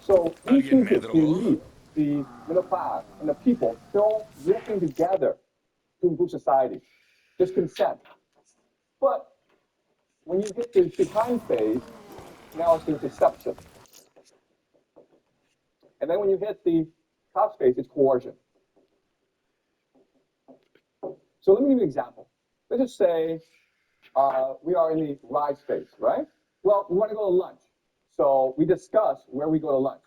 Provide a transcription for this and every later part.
So we ¿Alguien choose me the drogó? elite, the middle class, and the people still working together to improve society. There's consent. But when you hit the decline phase, now it's there's deception. And then when you hit the top phase, it's coercion. So let me give you an example. Let's just say we are in the rise phase, right? Well, we want to go to lunch. So we discuss where we go to lunch.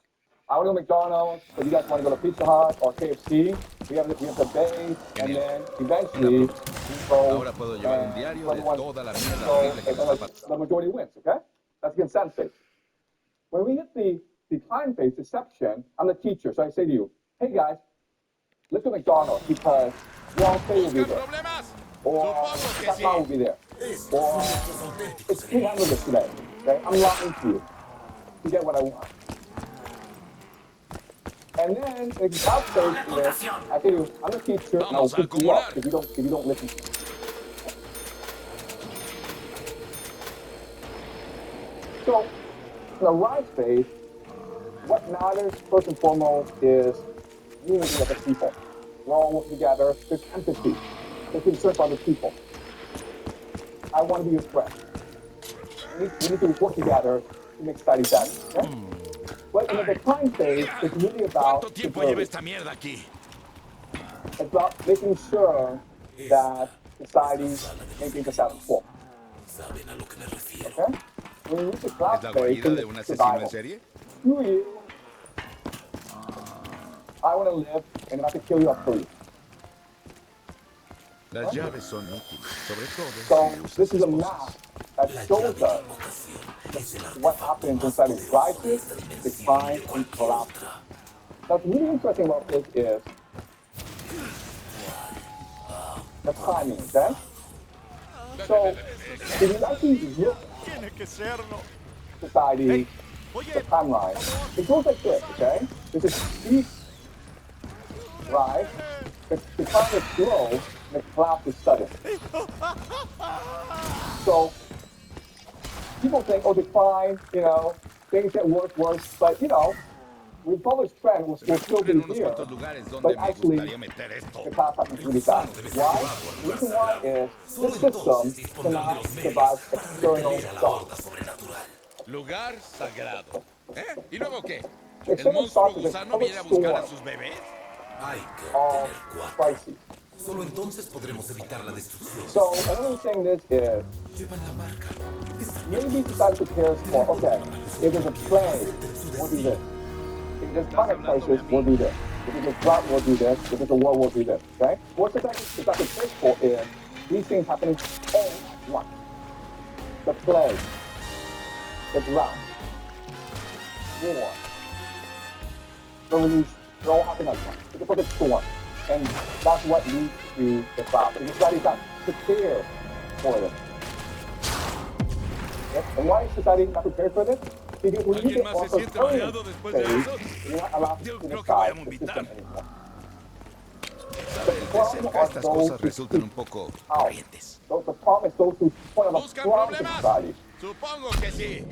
I want to go to McDonald's, but you guys want to go to Pizza Hut or KFC. We have the base, and Genial. then Una eventually propuesta. we go Ahora puedo llevar un and diario de everyone toda la mierda so horrible que me está pasando. the majority wins, okay? That's the consent phase. When we hit the decline phase, deception, I'm the teacher, so I say to you, hey guys, let's go to McDonald's because Wall Fei will be ¿Buscan there, problemas? or Supongo que Fat Ma will sí. be there, or it's free hamburgers today. Okay, I'm lying to you to get what I want. And then the top phase is I tell you, I'm a teacher and I will Vamos a pick you up acumular. if you don't listen to me. So in the rise phase, what matters first and foremost is unity of the people. We're all working together. There's empathy. There's concern for other people. I want to be your friend. We need to work together to make society better. Okay? But in the Ay. decline phase, it's really about ¿Cuánto tiempo lleva security. esta mierda aquí? It's about making sure that society maintains the status quo. Okay? When you reach the ¿Es collapse la phase, guarida then de it's un asesino en survival. serie? Screw you. I want to live, and if I have to kill you, I'll kill you. Las llaves son útiles, sobre todo So si usas this is a esposas. map that shows us what happens inside of rises, decline, and collapses. Now, what's really interesting about this is the timing, okay? So if you actually look Tiene que serlo. at society, the Oye, timeline, it goes like this, okay? There's a steep rise, the decline is slow, and the collapse is sudden. So people think, oh, decline, things get worse, but we follow this trend, we'll still Descubren be unos here, cuantos lugares but donde me actually gustaría meter esto. the collapse happens really fast. Why? The reason why is the system cannot survive external shocks. Lugar sagrado. ¿Eh? ¿Y luego qué? ¿El External monstruo shocks is a gusano perfect viene a buscar a storm sus bebés? of crises. Solo entonces podremos evitar la destrucción. So another thing this is maybe society prepares for, okay, if there's a plague, we'll do this. If there's climate crisis, we'll do this. If there's a drought, we'll do this. If there's a war, we'll do this. Okay? What society prepares for is these things happening all at once. The plague, the drought, war, revolution, they're all happening at once. It's a perfect storm. And that's what leads to the collapse. Because society is not prepared for this. Okay? And why is society not prepared for this? Because when you ¿Alguien get más se off of siente current mareado después de phase, eso? you're not allowed Yo to creo que voy a decide the system vomitar. anymore. Sabes, de Problem cerca are estas those cosas who resultan un seek poco out. corrientes. The problem is those who point out a ¿Buscan problem to problemas? society. Supongo que sí.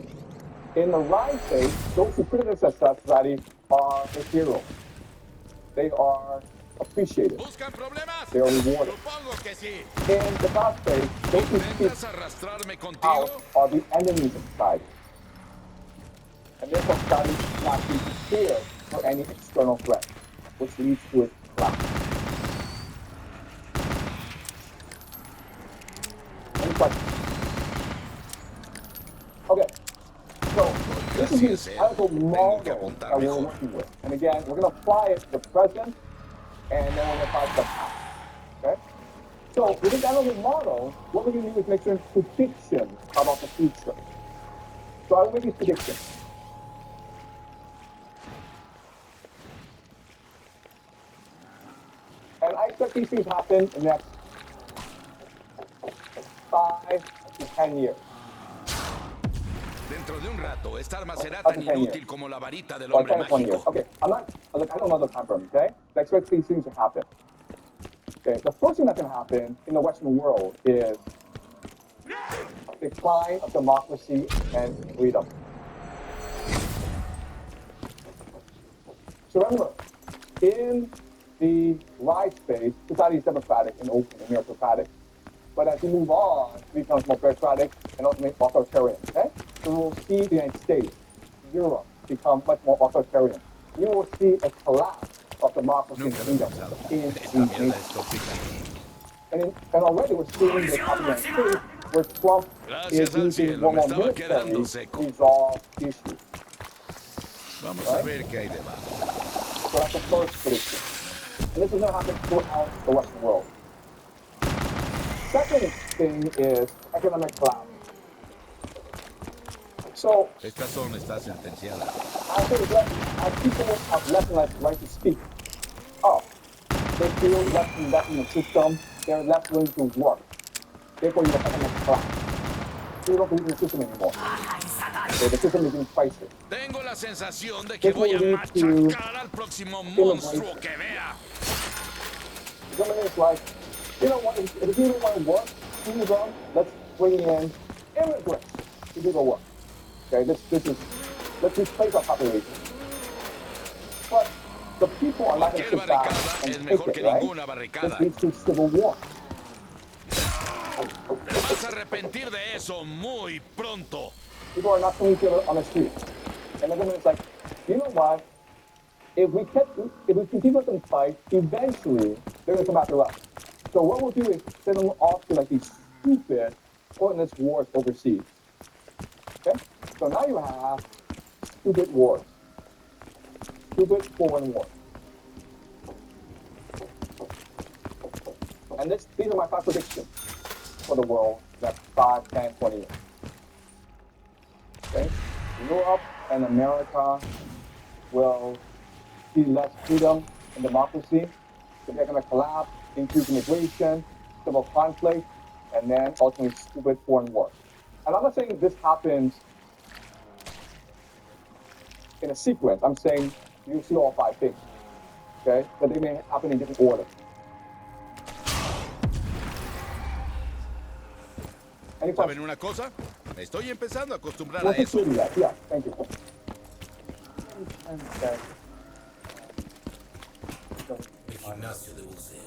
In the rise phase, those who criticize society are the heroes. They are appreciated. ¿Buscan problemas? They are rewarded. Supongo que sí. In the top phase, those who speak ¿Intentas arrastrarme out contigo? are the enemies of society. And therefore, society is not being prepared for any external threat, which leads to its collapse. Any questions? Okay, so this is the historical model that we're working with. And again, we're going to apply it to the present, and then we're going to apply it to the past. Okay? So with this analytical model, what we're going to do is make some predictions about the future. So I will make these predictions. And I expect these things to happen in the next 5 to 10 years. Dentro de un rato, esta arma será Up tan to 10 years. inútil como la varita del Or hombre 10 to 20 years. mágico. Okay, I don't know the time frame, okay? I expect these things to happen. Okay, the first thing that can happen in the Western world is decline of democracy and freedom. So remember, in the rise phase, society is democratic and open and meritocratic. But as you move on, it becomes more bureaucratic and ultimately authoritarian. Okay? So we'll see the United States, Europe become much more authoritarian. You will see a collapse of democracy and Nunca lo he freedom pensado. in Esta the mierda nation. es tóxica. And already we're seeing this happen in the United States where Trump is Gracias al using cielo, me more estaba military quedando to seco. resolve issues. Vamos a Right? ver qué hay debajo. So that's the first prediction. And this is going to happen throughout the Western world. Second thing is economic collapse. So Esta zona está sentenciada. as people have less and less right to speak up, they feel less invested in the system, they're less willing to work. Therefore, you have economic collapse. People don't believe in the system anymore. Okay, the system is in crisis. Tengo la sensación de que This will voy a lead to machacar al próximo monstruo immigration. que vea. Government is like, you know what, if you don't want to work, let's bring in immigrants to do the work. Okay, let's replace our population. But the people are not going to Cualquier sit back barricada and es take mejor it, que right? ninguna This barricada. leads to civil war. Te vas a arrepentir de eso muy pronto. People are not killing each other on the street. And the government is like, you know what? If we continue to fight, eventually they're going to come after us. So what we'll do is send them off to like these stupid, pointless wars overseas. Okay? So now you have stupid wars. Stupid foreign wars. And these are my 5 predictions for the world next 5, 10, 20 years. Okay? Europe and America will see less freedom and democracy. They're going to collapse, increase immigration, civil conflict, and then ultimately stupid foreign wars. And I'm not saying this happens in a sequence. I'm saying you see all 5 things. Okay? But they may happen in different order. Any questions? ¿Saben una cosa? Me estoy empezando a acostumbrar a What's eso. included that? Yeah, thank you. Okay. El gimnasio de buceo.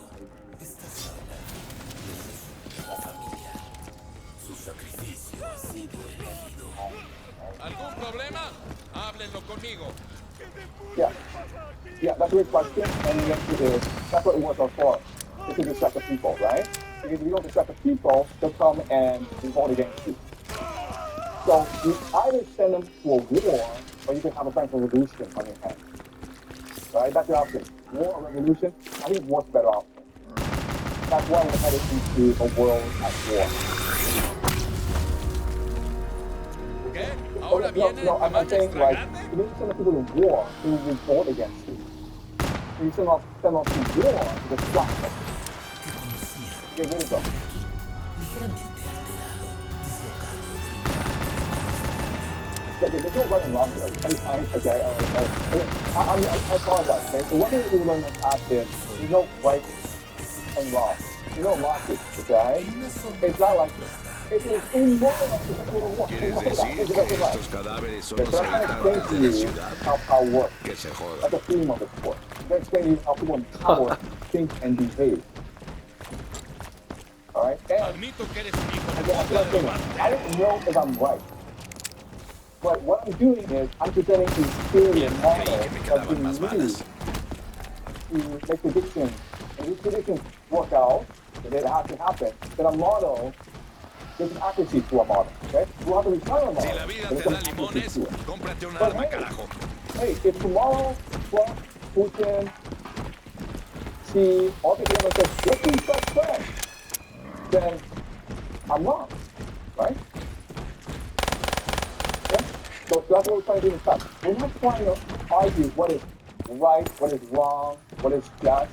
Estás hablando de la familia. Su sacrificio ha sido elegido. ¿Algún problema? Háblenlo conmigo. Yeah, that's a great question. And the answer is that's what wars are for. It's to distract the people, right? Because if you don't distract the people, they'll come and revolt against you. So you either send them to a war, or you can have a French revolution on your hands. Right? That's your option. War or revolution? I think war's a better option. That's why we're headed into a world at war. ¿Qué? ¿Ahora viene No, el I'm tamaño saying extra like, grande? if you send the people to war, they will revolt against you. You send them to war to distract them. Get rid of them. Okay, there's no right and wrong here. Okay, I apologize, okay? So one thing that we learn in class is there's no right and wrong. There's no logic, okay? It's not like it is immoral to go to war. ¿Quieres decir que estos cadáveres son Okay, los so I'm trying to habitantes explain de to la you ciudad? how power works. Que se joda. That's the theme of the sport. I'm trying to explain to you how people in power think and behave. Alright? And Admito que eres un hijo de again, puta de lo más I don't know if I'm right. But what I'm doing is I'm presenting a theory and model creí que me that's quedaban being más balas. used to make predictions. And these predictions work out, if it has to happen, then a model, there's an accuracy to a model. Okay? We'll have to return a model. Si la vida but te there's da an accuracy limones, to it. cómprate un But arma, hey, carajo. hey, if tomorrow Trump, Putin, Xi, all together says, let's be best friends, then I'm wrong, right? Okay? So that's what we're trying to do in class. We're not trying to argue what is right, what is wrong, what is just,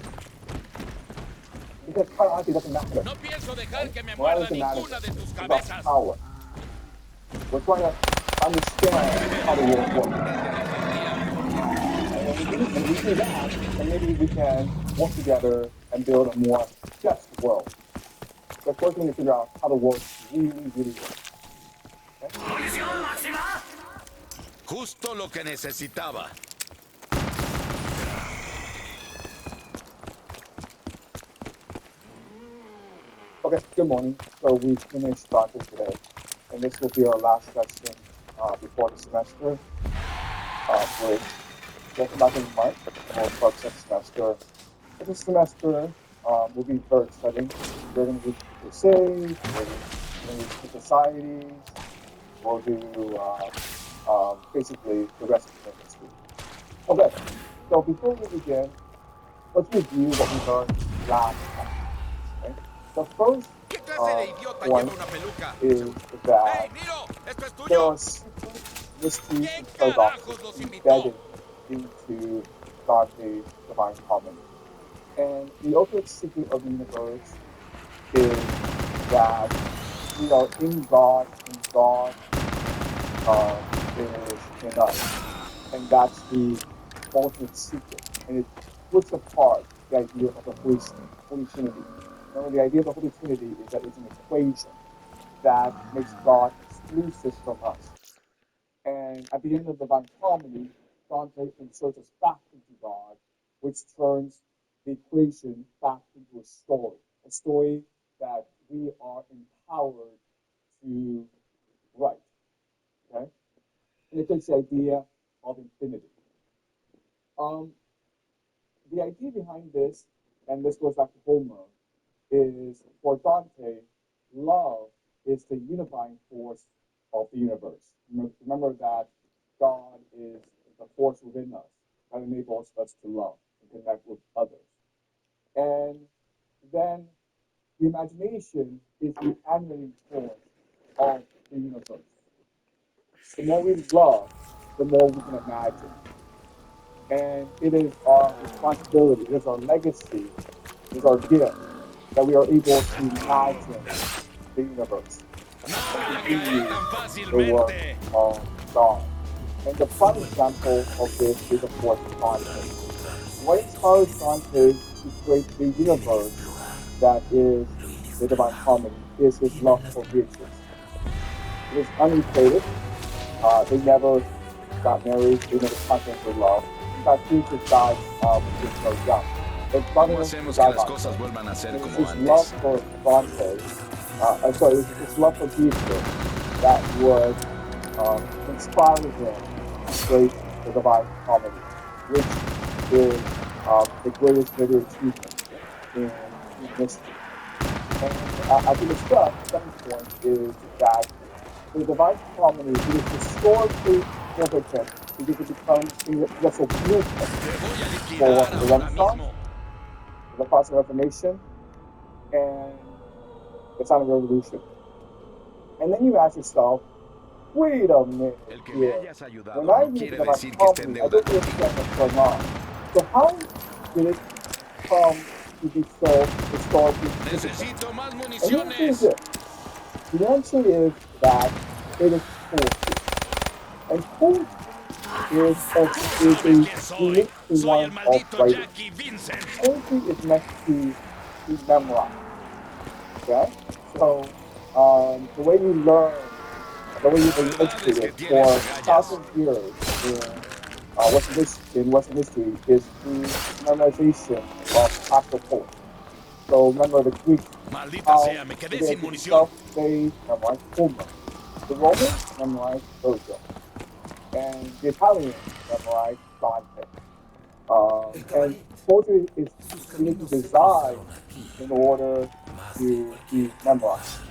because quite honestly, it doesn't matter. No pienso dejar que me Why muerda does it matter? ninguna de tus It's about cabezas. power. We're trying to understand how the world works. And when we do that, then maybe we can work together and build a more just world. But first we need to figure out how the world really, really works. Justo lo que necesitaba. Okay, good morning. So we finished Dante today, and this will be our last session before the semester break. We'll come back in March, and we'll start next semester. But this semester will be very exciting. We're going to do the crusades, we're going to do the societies, we'll do basically the rest of the history. Okay, so before we begin, let's review what we learned last time. Okay? The first ¿Qué clase de idiota point lleva una peluca? is that ¡Hey, Niro! ¿Esto es there tuyo? are secret mysteries ¿Quién and paradoxes carajos los invitó? embedded into Dante's Divine Comedy. And the ultimate secret of the universe is that we are in God and God is in us. And that's the ultimate secret. And it puts apart the idea of the Holy Trinity. Remember, the idea of the Holy Trinity is that it's an equation that makes God exclusive from us. And at the end of the Divine Comedy, Dante inserts us back into God, which turns the equation back into a story that we are empowered to write. Okay? And it takes the idea of infinity. Um, the idea behind this, and this goes back to Homer, is for Dante, love is the unifying force of the universe. Remember that God is the force within us that enables us to love and connect with others. And then the imagination is the animating force of the universe. The more we love, the more we can imagine. And it is our responsibility, it is our legacy, it is our gift that we are able to imagine the universe No and voy a continue caer tan the work fácilmente. of God. And the prime example of this is, of course, Dante. What inspires Dante to create the universe that is the Divine Comedy is his love for Beatrice. It is unequated. They never got married. They never confidently love. In fact, Beatrice died when he was very young. But ¿Cómo Dante hacemos que died las by cosas her. vuelvan a ser And it's como his love antes? for Dante, his love for Beatrice that would inspire him to create the Divine Comedy, which is the greatest literary achievement in human history. And as we discussed, the second point is that the Divine Comedy is historically significant because it becomes the blueprint Te voy a for liquidar the ahora Renaissance, mismo. the Protestant Reformation, and the Silent Revolution. And then you ask yourself, wait a minute El que me here. hayas ayudado When I no read quiere the Divine decir que esté en Comedy, I deuda don't contigo. understand what's going on. So how did it come to be so historically significant? Necesito más And the answer is municiones. this. The answer is that it is poetry. And poetry Tú is sabes a quién soy. unique Soy el form of maldito writing. Jackie Vincent. Poetry is meant to be memorized. Okay? So the way you learn, the way you've La been verdad es que educated tienes for agallas. thousands of years in Western history is through memorization of classical poets. So remember the Greeks, Maldita how sea, me did quedé they sin educate munición. themselves? They memorized Homer. The Romans memorized Virgil. And the Italians memorized Dante. El And cabaret. poetry is Sus uniquely caminos se designed cruzaron aquí. in order Más de to be 40 memorized. años.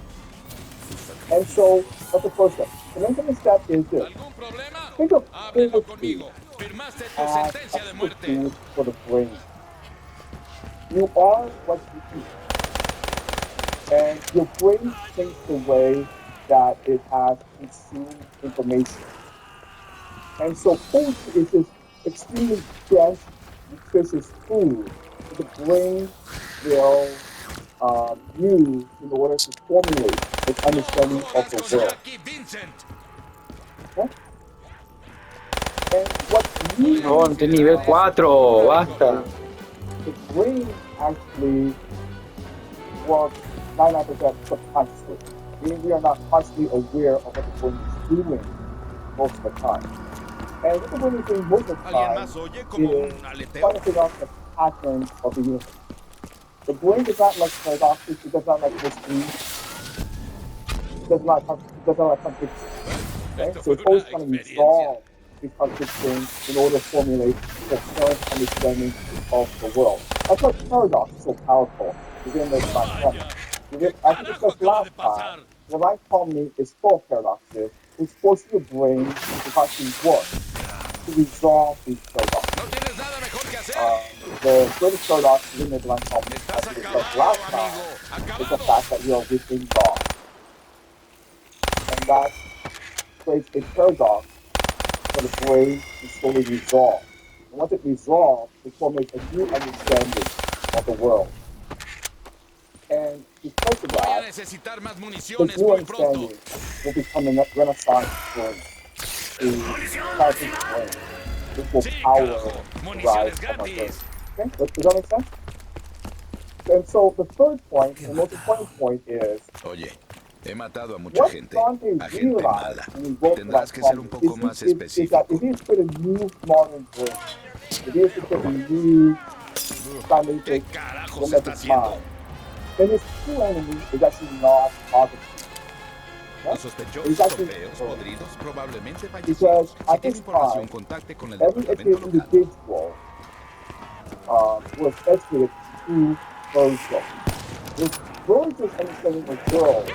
Sus And so sacrificios. that's the first step. The next step is this. ¿Algún problema? Think of Háblenlo poetry conmigo. Firmaste tu as a sentencia de muerte. superfood for the brain. You are what you eat. And your brain thinks the way that it has consumed information. And so poetry is this extremely dense, nutritious food that the brain will use in order to formulate its No understanding of jodas the con world. Jackie Vincent. Okay? And what Soy you agente Monte nivel federal, con 4, una basta. pistola. the brain actually works 99% subconsciously, meaning we are not consciously aware of what the brain is doing most of the time. And what the brain is doing most of the ¿Alguien time más oye como is un aleteo? trying to figure out the pattern of the universe. The brain does not like paradoxes. It does not like mystery. It does not like contradiction. Okay? Esto So fue it's una always trying to experiencia. resolve these contradictions in order to formulate the current understanding of the world. That's why paradox is so powerful within the divine harmony. Vaya, ¿qué As we carajo discussed acaba last de time, pasar? the divine harmony is full of paradoxes, which forces your brain to constantly work to resolve these paradoxes. ¿No tienes nada mejor que hacer? The greatest paradox within the divine harmony, Estás as we discussed acabado, last time, amigo. is the Acabado. fact that you are within God. And that creates a paradox for the brain to slowly resolve. And once it resolves, it formates a new understanding of the world. And because of Voy a that, necesitar más this municiones new muy pronto. understanding will become a renaissance brain, a scientific brain, which will Sí, power carajo. the rise Municiones of our brain. gratis. Okay, does that make sense? And so the third point, the most important point, is Oye, he matado a mucha what gente, Dante a gente realized mala. when he wrote the Tendrás que ser un Comedy poco más is that específico. it is for the new modern brain. It is to create a new ¿Qué scientific carajo se está romantic haciendo? mind. And his true enemy is actually not Augustine. Los Right? sospechosos It's son actually feos, Freud. podridos, probablemente Because fallecidos. Si at tiene this información, time, contacte con el every departamento educated local. individual was educated through Virgil. It was Virgil's understanding of the world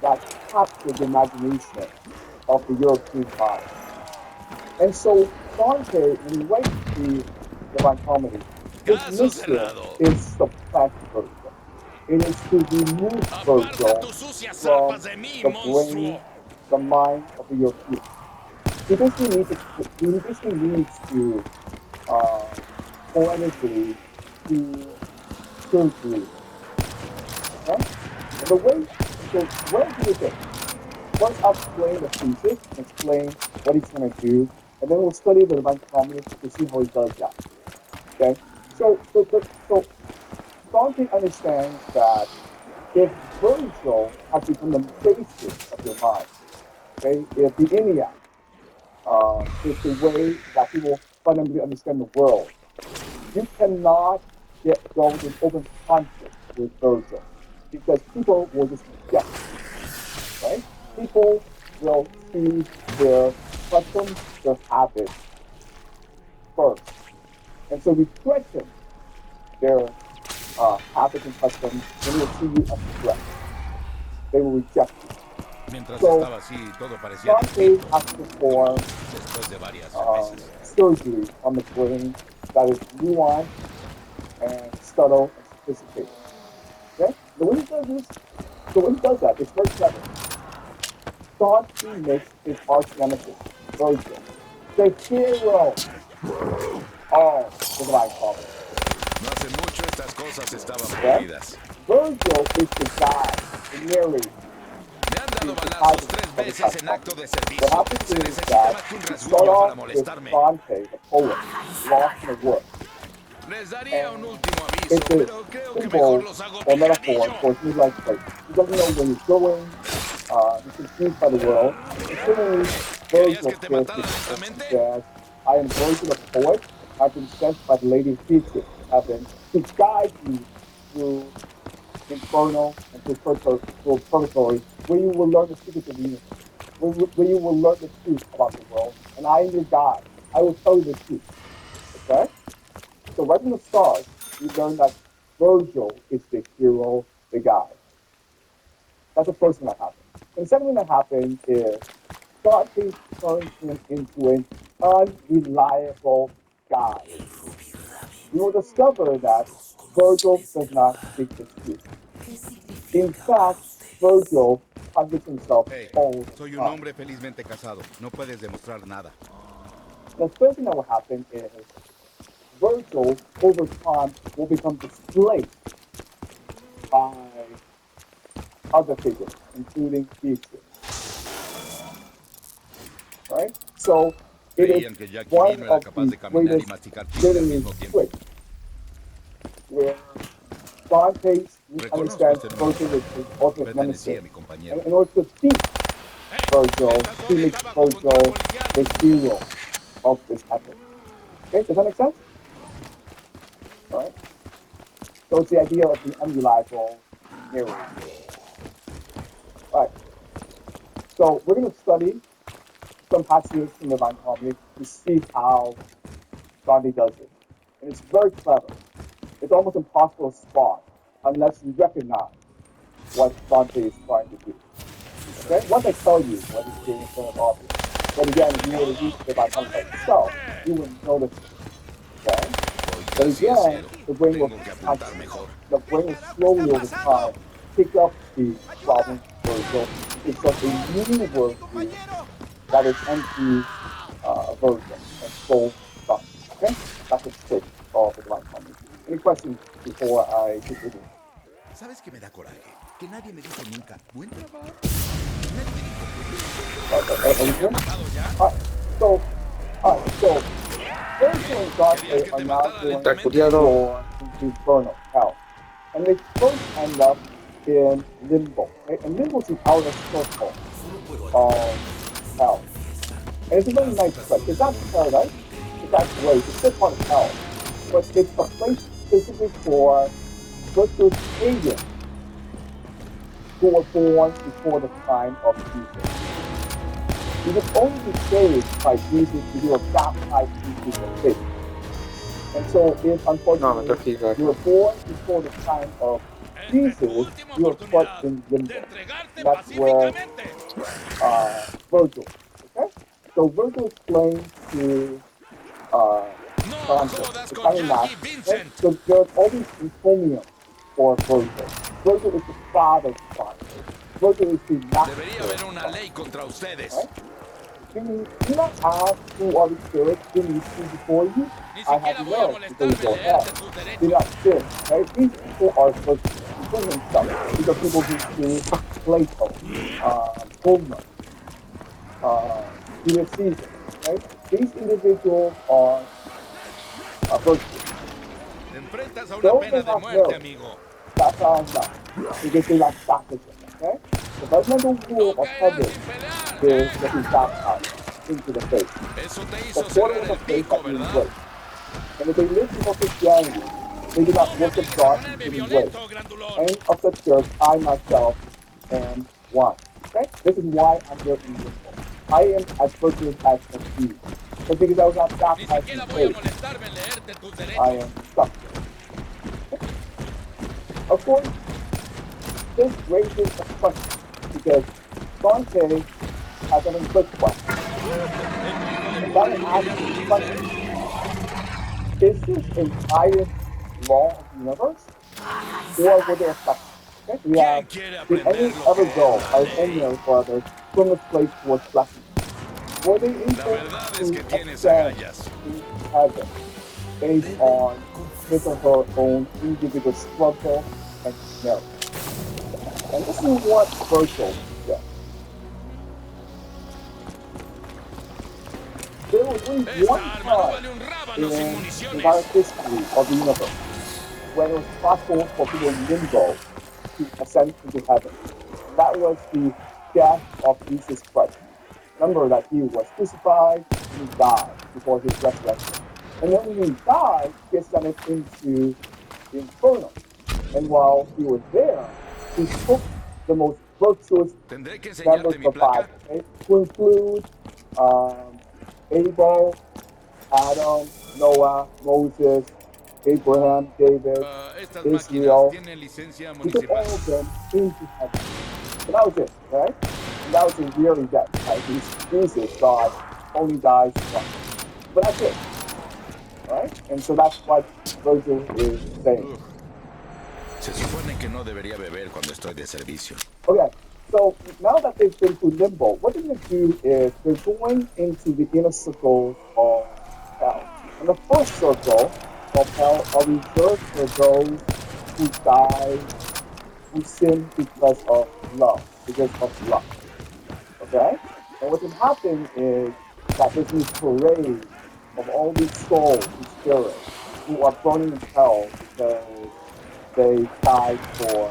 that captured the imagination of the European mind. And so Dante, when he writes the Divine Comedy, his Caso mission cerrado. is supplant Virgil. It is to remove Aparta Virgil tus sucias from zarpas de mí, the monstruo. brain, the mind of the European. He basically needs to poetically do surgery. Okay? And the way, so what I do is this. Once I'll explain the thesis and explain what he's going to do, and then we'll study the divine comedy to see how he does that. Okay? So Dante understands that if Virgil has become the basis of your mind, okay, if the Enneac is the way that people fundamentally understand the world, you cannot go into open conflict with Virgil because people will just reject it, right? People will see their customs, their habits first. And so you threaten their habits and customs, and they will see you as a threat. They will reject you. Mientras So estaba así, todo parecía Dante distinto. has to perform Después de varias cervezas. surgery on the brain that is nuanced and subtle and sophisticated. Okay? The way he does this, so when he does that, it's very clever. Dante makes his arch nemesis, Virgil, the hero of the Divine Comedy. No hace mucho estas cosas estaban Okay? prohibidas. Virgil is the guy, the narrator. Me han dado the balazos protagonist 3 of the veces Divine en Comedy. acto de What servicio. happens Se is necesita that más que un you start rasguño para off with molestarme. Dante, the poet, lost in the wood. Les daría un último aviso, It's a pero creo que mejor symbol los hago or metaphor picadillo. for his midlife crisis. He doesn't know where he's going. He's confused by the world. And suddenly, ¿Querías Virgil que te shares matara his and lentamente? says, I am Virgil, the poet. I've been sent by the Lady Thetis, heaven, to guide you through Inferno and through purgatory, where you will learn the secrets of the universe, where you will learn the truth about the world. And I am your guide. I will tell you the truth. Okay? So right from the start, you learn that Virgil is the hero, the guy. That's the first thing that happens. And the second thing that happens is Socrates turns him into an unreliable guy. You will discover that Virgil does not speak the truth. In fact, Virgil contradicts himself Hey, all the soy un time. hombre felizmente casado. No puedes demostrar nada. The third thing that will happen is Virgil, over time, will become displaced by other figures, including Theseus. Right? So it is Creían que Jackie B one no era of capaz the de caminar y greatest masticar pizza al literary mismo tiempo. tricks where Dante Reconozco understands este nuevo Virgil juego. is his ultimate Pertenecía nemesis. a mi compañero. And in order to defeat Virgil, Esta he zona makes está bajo control Virgil policial. the hero of this epic. Okay, does that make sense? All right. So it's the idea of the unreliable narrator. All right. So we're going to study some passages in the Divine Comedy to see how Dante does it. And it's very clever. It's almost impossible to spot unless you recognize what Dante is trying to do. Okay? Once I tell you what he's doing, it's kind of obvious. But again, if you were to read the Divine Comedy by yourself, you wouldn't notice it. Okay? But Hoy casi es again, cero. the brain will Tengo que apuntar mejor. slowly over time pick up the problem Virgil, picks up a new worldview that is empty Virgil and soul stuff. Okay? That's the trick of the Divine Comedy. Any questions before I keep reading? ¿Sabes qué me da coraje? Que nadie me dijo nunca. Buen trabajo. Are we good? So, Virgil and Dante are now going to explore into Inferno, hell. And they first end up in Limbo. Right? And Limbo is the outer circle of hell. And it's a very nice place. It's not paradise. It's not great. It's still part of hell. But it's a place specifically for virtuous pagans who were born before the time of Jesus. You can only be saved by Jesus if you are baptized into the faith. And so, if unfortunately you were born before the time of Jesus, you are put in limbo. That's where Virgil. Okay? So Virgil explains to Dante, the coming back, okay? So there's always encomium for Virgil. Virgil is the father's father. Virgil is the master. Debería haber una ley contra ustedes. Right? Do not ask who are the spirits who you see before you. I have known because you have. Do not sin. Right? These people are virtuous. Including himself. These are people who see Plato, Homer, Julius Caesar. Right? These individuals are virtuous. Te enfrentas a una Those pena are de not muerte, married. amigo. That's how I'm not. Because they lack baptism. Okay? The fundamental rule No of caerás heaven sin pelear. is that he's baptized into the faith. Eso te The hizo portal cerrar of el the faith pico, that you ¿verdad? embrace. And if they live before Christianity, they do not worship God in human ways. And of the church, I myself am one. Okay? This is why I'm here in this book. I am as virtuous as can be. But because I was not Ni baptized in siquiera voy a faith, molestarme en leerte tus I derechos. am stuck. Of course, this raises a question because Dante has an implicit question. And that is asking the question, is this a highest law of the universe? Or were there exceptions? Okay? We have, did any ever go, our ordinary brothers, from this place towards blessing? Were they La able verdad es to que tienes ascend agallas. to heaven based on his or her own individual struggle and merit? And this is what Virgil said. There was only Esta one arma no time vale un rábano in sin the municiones. entire history of the universe when it was possible for people in limbo to ascend into heaven. That was the death of Jesus Christ. Remember that he was crucified and he died before his resurrection. And then when he died, he ascended into the inferno. And while he was there, he took the most virtuous Tendré que members enseñarte of mi the placa. Bible, okay? To include Abel, Adam, Noah, Moses, Abraham, David, Estas máquinas Israel. tienen licencia He took municipal. all of them into heaven. And that was it, right? And that was a really death, right? Because Jesus, God, only dies once. But that's it, right? And so that's what Virgil is saying. Ugh. Se supone que no debería beber cuando estoy de servicio. Okay, so now that they've been through limbo, what they're going to do is they're going into the inner circles of hell. And the first circle of hell are reserved for those who die, who sin because of love, because of lust. Okay? And what can happen is that there's this parade of all these souls and spirits who are burning in hell because they died for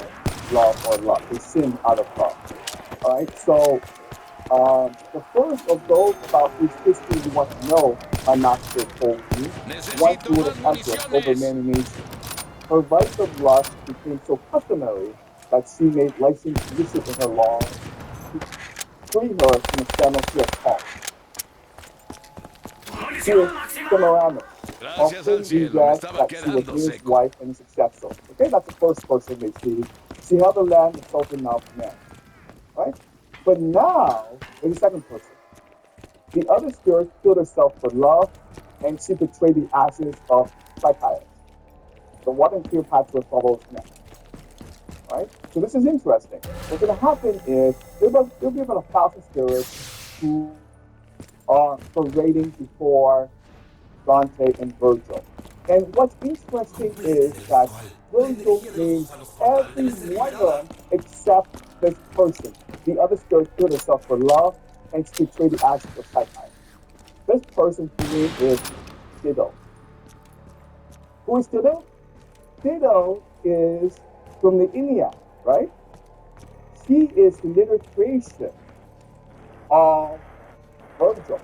love or lust. They sinned out of love. All right? So the first of those about whose history you want to know, my master told me, once Necesito he would más have emperor over municiones. many nations. her vice of lust became so customary that she made licensed use in her law to free her from the scandal she had caused. Here, Semiramis. Gracias al Often we cielo, me guess estaba that she was quedando Nu's seco. wife and his successor. Okay, that's the first person we see. She held the land of Sultan Malcolm, right? But now, there's a second person. The other spirit killed herself for love, and she betrayed the ashes of Psychias. The one in Cleopatra follows next, right? So this is interesting. What's going to happen is there'll be about 1,000 spirits who are parading before Dante and Virgil. And what's interesting is that Virgil names every one of them except this person. The other spirit killed herself for love, and she betrayed the ashes of Psychias. This person's name is Dido. Who is Dido? Dido is from the Iliad, right? She is the little creation of Virgil.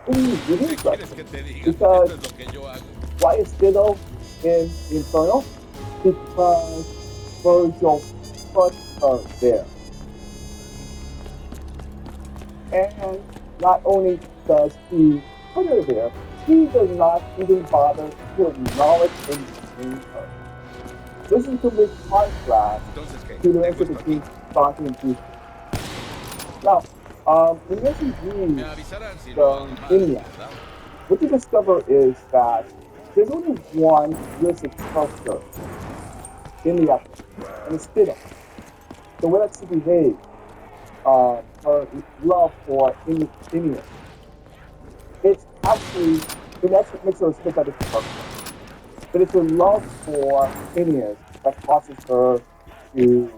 It is really ¿Qué quieres interesting que te diga? because Esto es lo que yo hago. why is Dido in the Inferno? Because Virgil put her there. And not only does he put her there, he does not even bother to acknowledge and name her. This is a complete contrast Entonces, ¿qué? to the ¿Dejo relationship esto aquí? between Dante and Jesus. Now, when you actually Me read avisarán si lo hago the mal, Iliad, ¿verdad? what you discover is that there's only one realistic character in the epic, and it's Dido. The way that she behaves, her love for Aeneas, it's actually, it actually makes her a sympathetic character. But it's her love for Aeneas that causes her to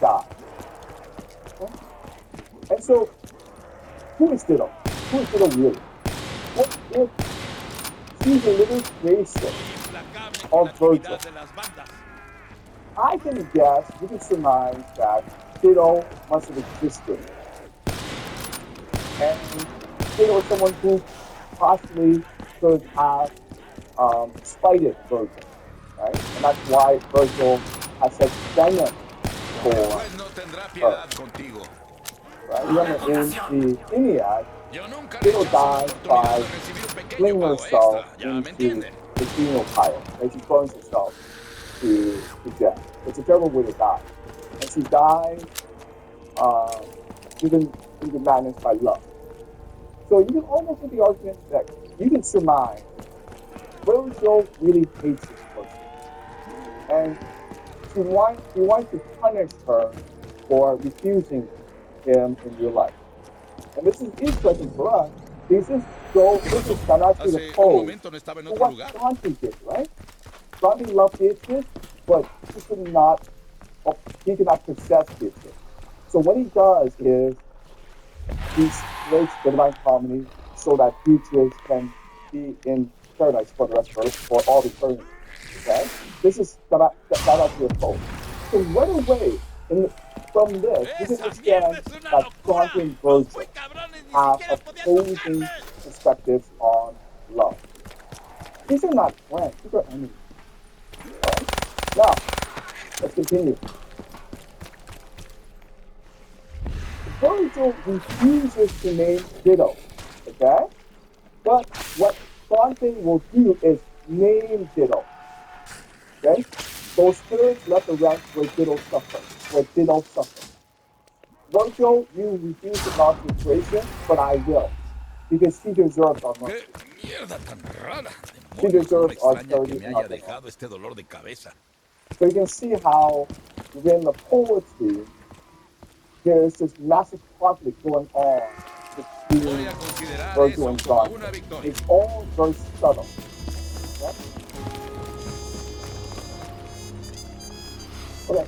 die. Okay? And so, who is Dido? Who is Dido really? What if she's a living creation Implacable con la of Virgil? actividad de las bandas. I can guess, we can surmise that Dido must have existed. And Dido was someone who possibly could have spited Virgil, right? And that's why Virgil has such venom for Pues no tendrá piedad contigo. right? Remember in the Iliad, Yo nunca Dido rechazo la dies oportunidad by de recibir un pequeño flinging pago herself extra. Ya me into entienden. the funeral pile, right? She burns herself to death. It's a terrible way to die. And she dies even into madness by love. So you can almost make the argument that you can surmise Virgil really hates this person. And he wants to punish her for refusing him in real life. And this is interesting for us. This is not actually the Hace un pose momento no estaba en for otro what lugar. Dante did, right? Dante loved Beatrice, but he could not possess Beatrice. So what he does is he breaks the divine comedy so that Beatrice can be in paradise for the rest of earth for all eternity. Okay? This is not actually a pose. So right away, from this, we can ¡Esa mierda understand es una that locura! Dante and ¡Los Virgil muy cabrones ni have siquiera podían opposing tocarme! perspectives on love. These are not friends, these are enemies. Right? Now, let's continue. Virgil refuses to name Dido, okay? But what Dante will do is name Dido, okay? Those spirits left the ranks where Dido suffered, Virgil, you refuse to acknowledge the creation, but I will, because he deserves our mercy. ¡Qué mierda tan rara! He Demonios, no me deserves our extraña que charity me and our haya benevolence. dejado este dolor de cabeza. So you can see how within the poetry, there's this massive conflict going on Voy between a considerar Virgil eso and como Dante. una victoria. It's all very subtle. Okay.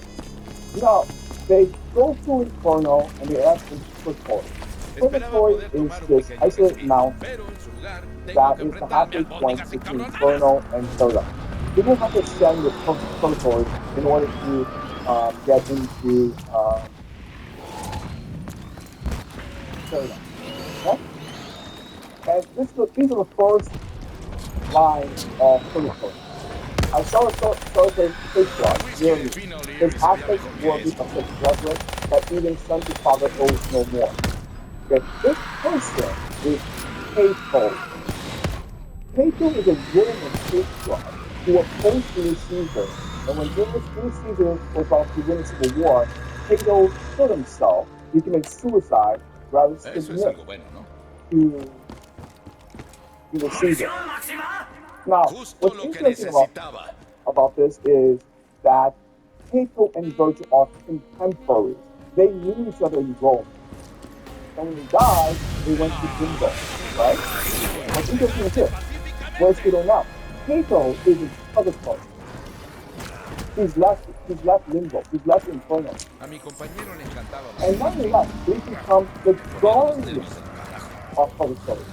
Now, they go to Inferno and they ask him Purgatory. Esperaba Purgatory poder is tomar un this pequeño isolated respiro, mountain pero en su lugar tengo that que is the enfrentarme halfway a point albóndigas between encabronadas. Inferno and Paradise. People have to ascend with Purgatory in order to get into Paradise. Okay? And these are the first lines of Purgatory. I saw a solitary spacewalk Whisky near de me. fino, Leary, His sería aspect mejor bore que me eso. of such reverence that even son to father owes no more. Okay, this person is Cato. Cato is a Roman patriarch who opposed Julius Caesar, and when Julius Caesar was about to win the civil war, Cato killed himself. He committed suicide rather than Eso es submit algo bueno, ¿no? to Julius Caesar. Now, Justo what's lo que interesting necesitaba. about this is that Cato and Virgil are contemporaries. They knew each other in Rome. And when he died, they went to limbo, right? What's interesting is this. Where's Cato now? Cato is in purgatory. He's left limbo. He's left inferno. A mi compañero le encantaba And not only that, he's become the poner los guardian nervios al carajo. of purgatory.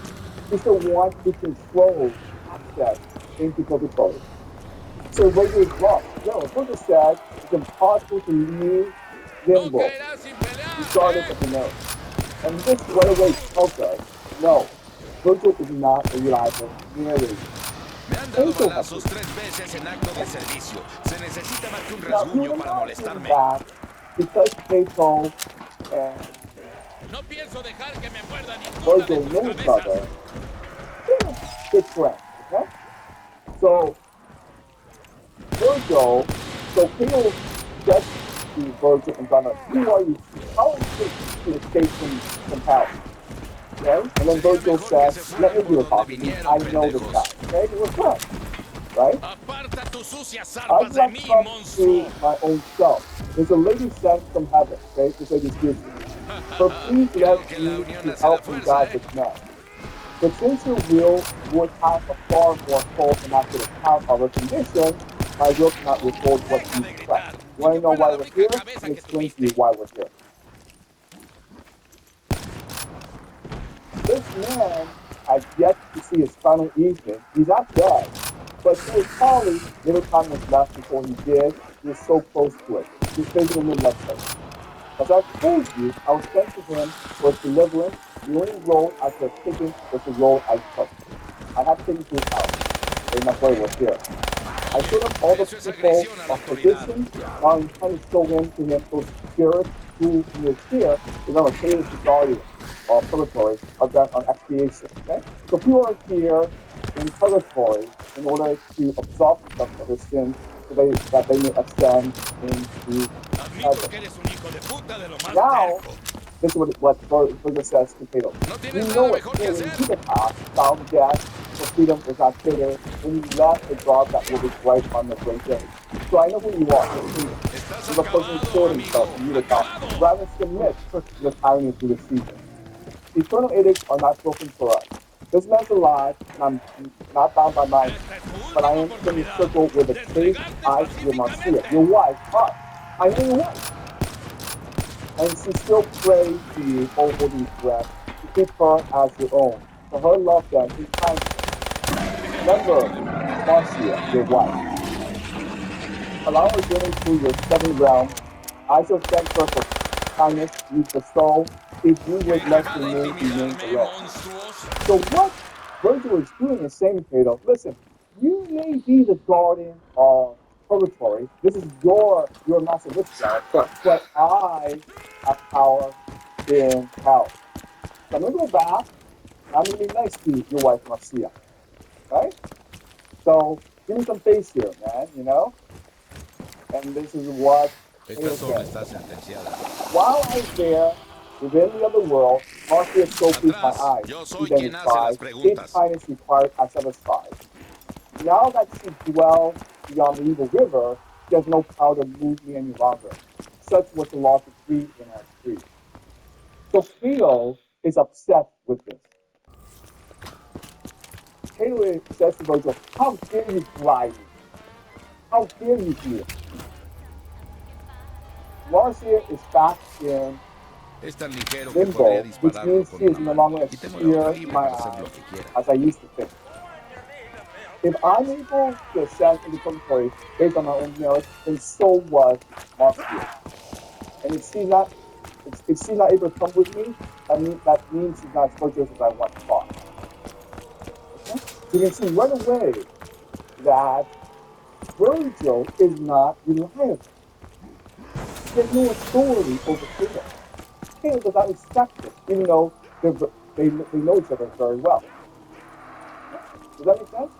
He's the one who controls access into purgatory. So Virgil is wrong. No, Virgil said it's impossible to leave No limbo, caerás sin pelear, regardless ¿eh? of the nose. And this right away tells us, no, Virgil is not a reliable narrator. Me han dado Cato balazos has 3 veces en acto de servicio. Se necesita más que un Now, you rasguño would para imagine molestarme. that because Cato and No pienso dejar que me muerda ninguna de Virgil tus know each cabezas. other, they're good friends, okay? So, so Cato says to Virgil and Gunnar, who are you? How are you to escape from hell? Okay? And then Sería Virgil mejor que se says, fueran let me por do the donde talking. vinieron, I know this guy. pendejos. Okay? We're friends, right? Aparta tus sucias I've arpas de not mí, come monstruo. to my own self. There's a lady sent from heaven, okay? This lady is here to me. So please Creo let que la me unión to hace la help you fuerza, guide ¿eh? this man. But since your will would have a far more full and accurate account of her condition, my will cannot withhold what Deja you de express. gritar. You want Ni to que know fuera why la we're única here? cabeza Let me que explain to you tuviste. why we're here. This man has yet to see his final evening. He's not dead, but to his folly, little time was left before he did. He was so close to it. He was facing a midlife crisis. As I told you, I was sent to him for his deliverance. The only road I could have taken was the road I took. I had to take him to his house, and that's why we're here. I showed him all the Eso es people agresión a la of autoridad. perdition. Now I'm trying to show him to him those spirits who is here. Remember, Cain is the guardian of purgatory of that on expiation. Okay, so people are here in purgatory in order to absolve themselves of their sins, so that they may ascend into Admito heaven. que eres un hijo de puta de lo más Now, terco. this is what Virgil says to Cato. No You tienes know nada it, mejor que clearly hacer. to the path, found death, for freedom was not bitter, when you left the God that will be bright on the great day. So I know who you are, you're Cato. Estás You're the person who acabado, killed amigo. himself in you to come, Acabado. rather than submit to the tyranny of Julius Caesar. Eternal edicts are not broken for us. This man's alive, and I'm not bound by mine, Esta es tu but I última am in the oportunidad circle with the de chaste entregarte eyes of your Marcia, pacíficamente. your wife, us. I know your wife. And she still prays to you, O holy breath, to keep her as your own. For her love then is kindness. Remember, Marcia, your wife. Allow her journey through your seven realms. I shall thank her for kindness you bestow, if you would ¿Creen que let van your a name remain intimidarme, below. monstruos? So what Virgil is doing is saying, Cato, listen, you may be the guardian of purgatory. This is your master witchcraft, but I have power in hell. So I'm gonna go back. I'm gonna be nice to your wife Marcia, right? So give me some face here, man. And this is what Esta Cato zona says. está sentenciada. While I was there, within the other world, Marcia so pleased my Atrás, eyes. yo She soy then quien hace las replied, His preguntas. kindness required I satisfy. Now that she dwells beyond the evil river, she has no power to move me any longer. Such was the law to free in as free. So Cato is upset with this. Cato says to Virgil, how dare you bribe me? How dare you do it? Marcia is back in Es tan ligero que podría limbo, which dispararlo means con she is una no mano. longer Y as tengo la otra clear in libre my para hacer eyes lo que quiera. as I used to think. If I'm able to ascend into purgatory based on my own merits, then so was Marcia. And if she's not able to come with me, that means she's not as virtuous as I once thought. Okay? You can see right away that Virgil is not reliable. He has no authority over Caleb. Caleb does not respect him, even though they know each other very well. Does that make sense?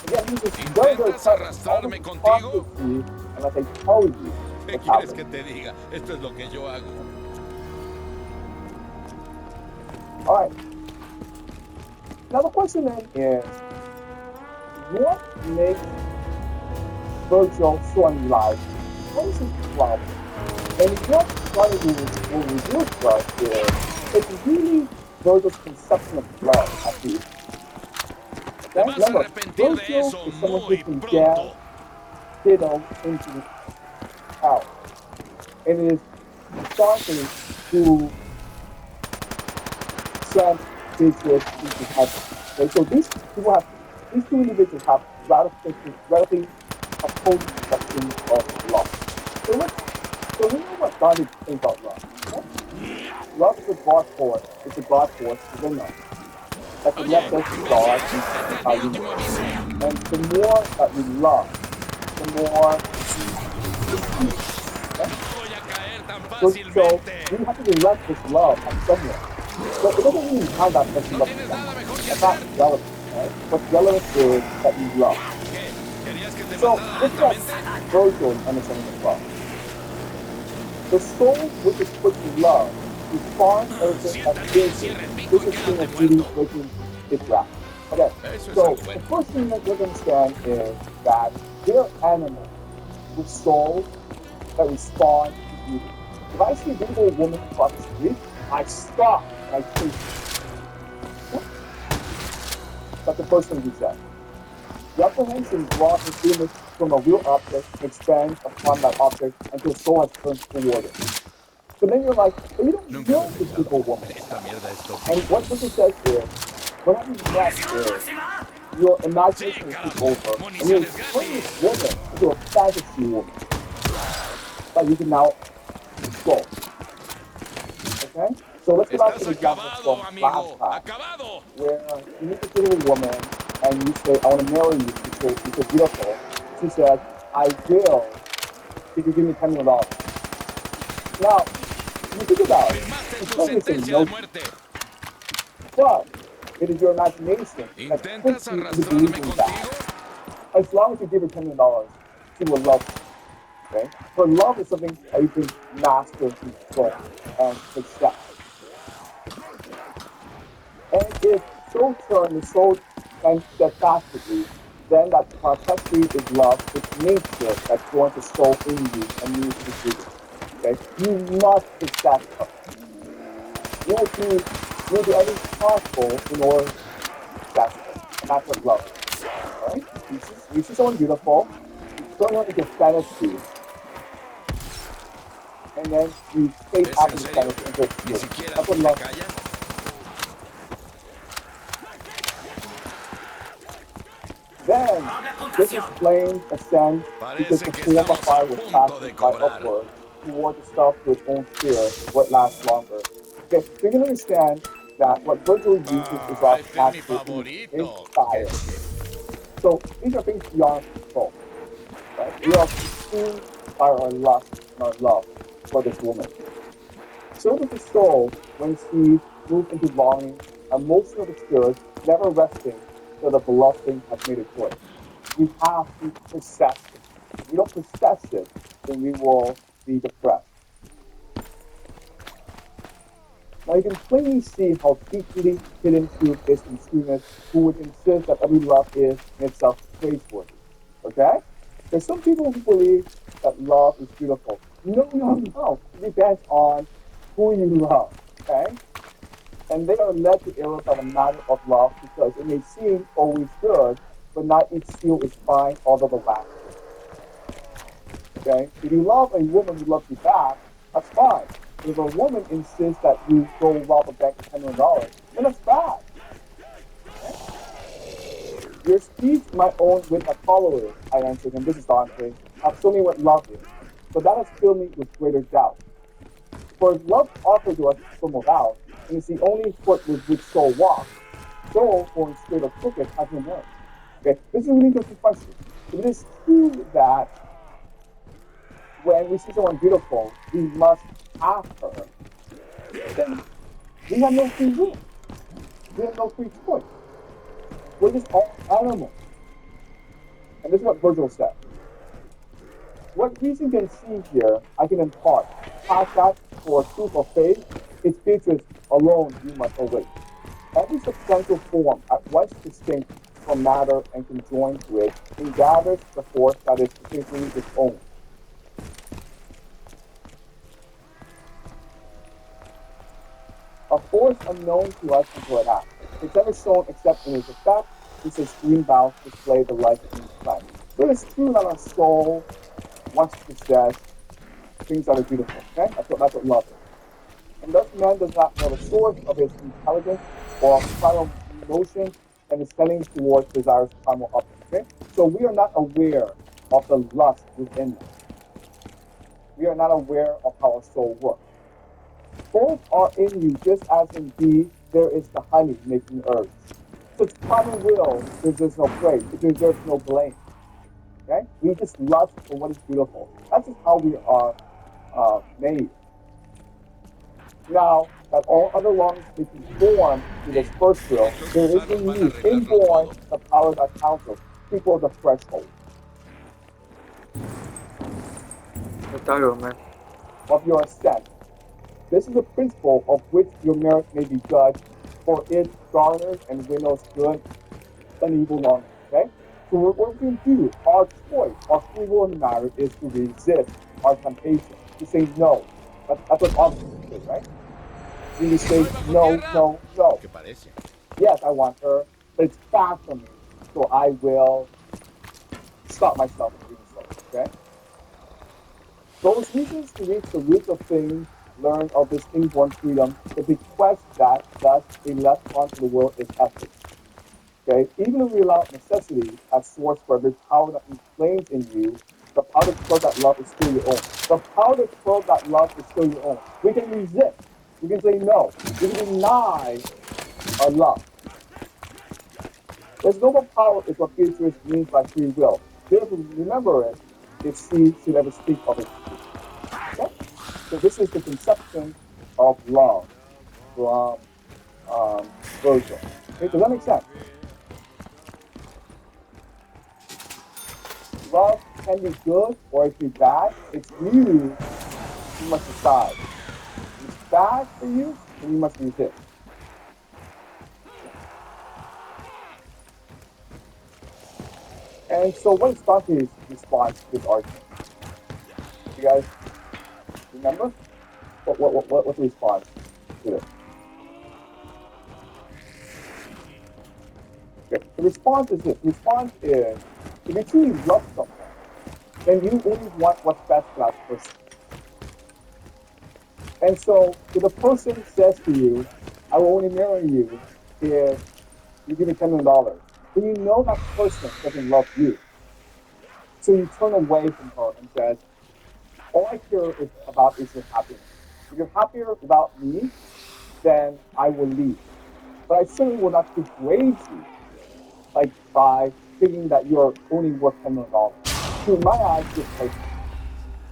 Again, he's just very, very ¿Intentas clever. All arrastrarme this contigo? prophecy, unless I tell you ¿Qué what's quieres que happening. te diga? Esto es lo que yo hago. All right. Now the question then is, what makes Virgil so unreliable? What is his problem? And what Johnny will reveal to us is it's really Virgil's conception of love, I think. Te Okay? vas a Remember, arrepentir de Virgil eso is someone who muy can pronto. get Ditto into hell. And it is Johnson who sent Beatrice into heaven. Okay? So these two individuals have radically opposing conceptions of love. So we know what God is saying about love. Okay? Love is a God force. It's a God force within us. That Oye, connects us to God and este es our mi último universe. aviso. And the more that we love, the more we receive. Okay? No voy a caer tan So fácilmente. we have to direct this love at somewhere. So it doesn't really matter that person No loves tienes you. nada mejor que That's not hacer. relevant. Right? What's relevant is that you love. ¿Qué? ¿Querías que te So matara this is what lentamente? Virgil's understanding of love. The soul which is put to love responds everything that pleases. This is seen as beauty breaking its wrath. Okay, Eso es so algo the bueno. first thing that you have to understand is that there are animals with souls that respond to beauty. If I see a beautiful woman across the street, I stop and I chase her. That's the first thing he said. The apprehension draws his image from a real object and expands upon that object until soul has turned toward it. So then you're like, but you don't Nunca lo know he this pensado. beautiful woman. Esta mierda es tóxica. And what Virgil says is, what happens next is your imagination will take over and you'll turn this woman into a fantasy woman that you can now control. Okay? So let's go back to Estás the example acabado, from last amigo. time, Acabado. where you meet this beautiful woman and you say, I want to marry you because you're beautiful. She says, I will if you give me $10 million. Now, you think about it, Firmaste she's tu probably going to say sentencia no de to you. muerte. But it is your imagination that ¿Intentas puts you into arrastrarme believing that. contigo? As long as you give her $10 million, she will love you. Okay? But love is something that you can master and control and possess. And if so turn the soul and steadfastly, then that prophecy is love, it's nature that joins the soul in you and moves to freedom. Okay? You must possess her. You'll do everything possible in order to possess her. And that's what love is. Alright? You see someone beautiful, you turn her into fantasy, and then you chase ¿Es after en the serio? fantasy until it's ¿Ni true. siquiera That's what tú te love is. callas? Then this explains ascend because Parece the que form of estamos fire a was punto de fastened by cobrar. upward toward the stuff to its own sphere, what lasts longer. Okay, so you can understand that what Virgil uses is Ah, our este es mi natural image, in favorito. fire. So these are things beyond control, right? We are consumed by our lust and our love for this woman. So does the soul when she moves into longing, a motion of the spirit, never resting till the beloved thing has made a choice. We have to possess it. If we don't possess it, then we will be depressed. Now you can plainly see how deeply hidden truth is in extremists who would insist that every love is in itself praiseworthy. Okay? There's some people who believe that love is beautiful. No, no, no. It depends on who you love. Okay? And they are led to error by the matter of love because it may seem always good, but not each seal is fine, although the wax is. Okay? If you love a woman who loves you back, that's fine. But if a woman insists that you go rob a bank for $10 million, then that's bad. Okay? Your speech might own with a follower, I answered him. This is Dante. Have shown me what love is. But that has filled me with greater doubt. For if love offered to us from without, and is the only foot with which soul walks, soul, going straight or crooked, has no merit. Okay, this is a really interesting question. It is true that when we see someone beautiful, we must have her, then we have no free will. We have no free choice. We're just all animals. And this is what Virgil said. What reason can see here, I can impart. Past that for truth of faith, its features alone you must await. Every substantial form at once distinct from matter and conjoined to it, and gathers the force that is particularly its own. A force unknown to us until it acts. It's never shown except in its effect, which as green boughs display the life in each plant. So it's true that our soul wants to possess things that are beautiful. Okay, that's what love is. And thus man does not know the source of his intelligence or primal emotion and is tending towards desires primal upward. Okay? So we are not aware of the lust within us. We are not aware of how our soul works. Both are in you, just as in bee there is the honey making herbs. Such primal will deserves no praise, it deserves no blame. Okay? We just lust for what is beautiful. That's just how we are made. Now that all other longings may conform to this first will, Estos there is gusanos in van a you arreglarlo inborn todo. the power that counsels before the threshold Otago, man. of your ascent. This is a principle of which your merit may be judged, for it garners and winnows good and evil longing. Okay? So what we can do, our choice, our free will in the matter is to resist our temptation, to say no. That's what Augustine did, right? You say ¿No hay bajo no, tierra? no, no. ¿Qué parece? Yes, I want her, but it's bad for me, so I will stop myself from doing so. Okay? Those reasons to reach the root of things learn of this inborn freedom, the bequest that thus a left onto the will is ethics. Okay? Even if we allow necessity as source for every power that inflames in you, the power to curb that love is still your own. The power to curb that love is still your own. We can resist. We can say no. We can deny our love. This noble power is what Beatrice means by free will. Therefore, remember it if she should ever speak of it to you. Okay? So this is the conception of love from Virgil. Okay, does that make sense? Love can be good or it can be bad. It's you who must decide. If it's bad for you, then you must resist. And so what is Dante's response to this argument? You guys remember? What's the response to it? Okay. The response is this. The response is, if you truly love someone, then you only want what's best for that person. And so if a person says to you, I will only marry you if you give me $10 million, then you know that person doesn't love you. So you turn away from her and says, all I care about is your happiness. If you're happier without me, then I will leave. But I certainly will not degrade you, like by thinking that you're only worth $10 million. So in my eyes, you're place.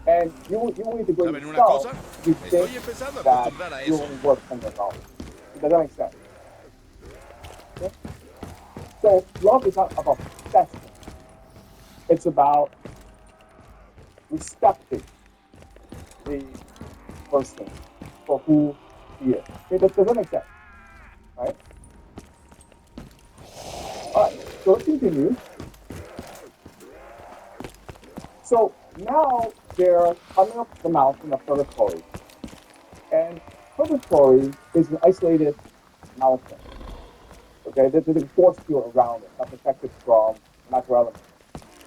And you will need to go ¿Saben una yourself cosa? if you think Estoy empezando a that acostumbrar a you're eso. only worth $10 million. Does that make sense? Okay? So love is not about possession. It's about respecting the person for who he is. Okay, does that make sense? All right? All right, so let's continue. So now they're coming up the mountain of Purgatory. And Purgatory is an isolated mountain. Okay, there's a force field around it, not protected from natural elements.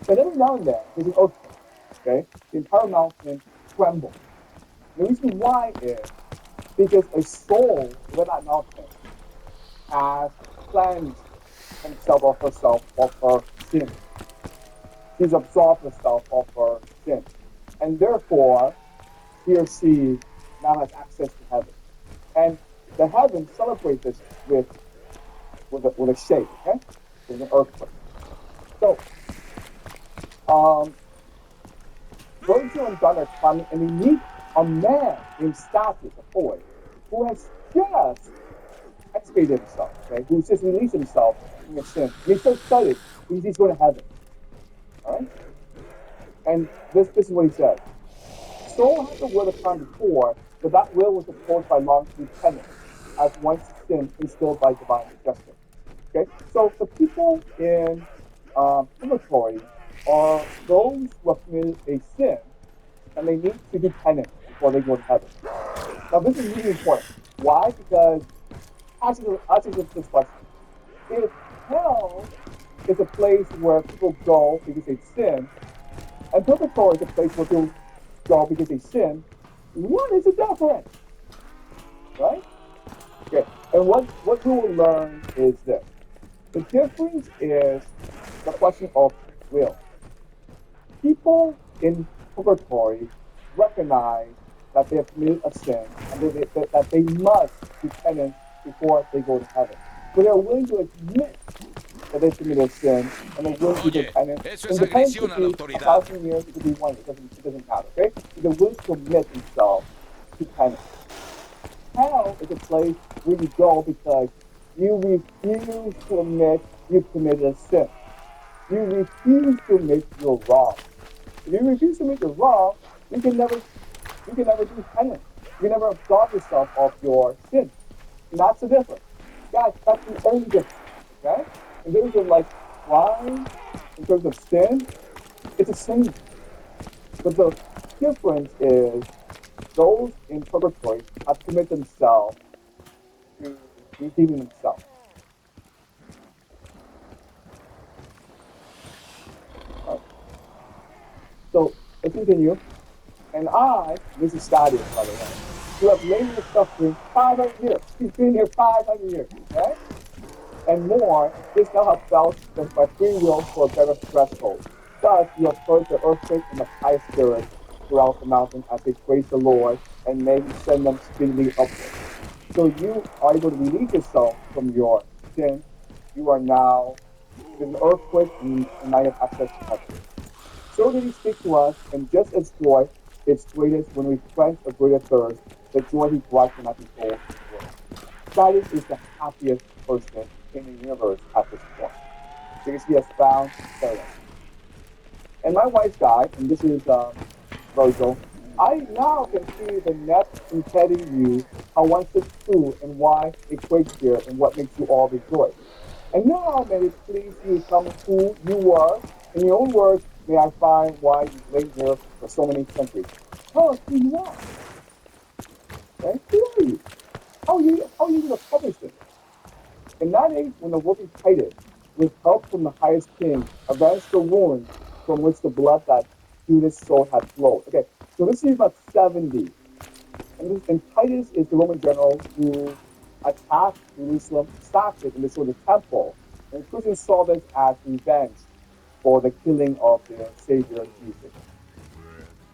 But every now and then, there's an earthquake. Okay, the entire mountain trembles. The reason why is because a soul within that mountain has cleansed himself or herself of her sin. She's absolved herself of her sin. And therefore, he or she now has access to heaven. And the heavens celebrate this with a shake, okay? With an earthquake. So um, Virgil and John are climbing, and they meet a man named Status, a poet, who has just expiated himself, okay? Who's just released himself from his sin. And he's so excited because he's going to heaven, all right? And this is what he said. So had the will of time before, but that will was opposed by long repentance, as once sin instilled by divine justice. Okay, so the people in purgatory are those who have committed a sin and they need to do penance before they go to heaven. Now, this is really important. Why? Because answer this question. If hell is a place where people go because they sin, and purgatory is a place where people go because they sin, what is the difference? Right? Okay. And what we will learn is this. The difference is the question of will. People in purgatory recognize that they have committed a sin and that they must do penance before they go to heaven. So they're willing to admit that they've committed a sin and they're willing to do Oye, penance. eso And es the penance agresión could a la be autoridad. 1,000 years, it could be 1 year, it doesn't matter, okay? They're willing to commit themselves to penance. Hell is a place where you go because you refuse to admit you've committed a sin. You refuse to admit you're wrong. If you refuse to admit you're wrong, you can never do penance. You can never absolve yourself of your sin. And that's the difference. Guys, that's the only difference. Okay? In terms of like crime, in terms of sin, it's the same. But the difference is those in purgatory have committed themselves to redeeming themselves. Right? So let's continue. And this is Stadius, by the way, who have lain in suffering 500 years. He's been here 500 years, okay? And more, this now have felt that by free will for a better threshold. Thus, you have heard the earthquake and the pious spirits throughout the mountain as they praise the Lord, and may He send them speedily upward. So you are able to release yourself from your sin. You are now, there's an earthquake, and now you have access to heaven. So did He speak to us, and just as joy is greatest when we quench a greater thirst, the joy He brought cannot be told in words. Titus is the happiest person in the universe at this point because he has found paradise. And my wife died, and this is Virgil. I now can see the net in telling you how once it's true and why it quakes here and what makes you all rejoice. And now may it please you tell me who you were. In your own words, may I find why you've lain here for so many centuries. Tell us who you are. Okay? Who are you? How are you going to publish this? In that age, when the working Titus, with help from the highest king, avenged the wounds from which the blood that Judas' soul had flowed. Okay, so this is about 70. And Titus is the Roman general who attacked Jerusalem, sacked it, and destroyed the temple. And Christians saw this as revenge for the killing of their Savior Jesus.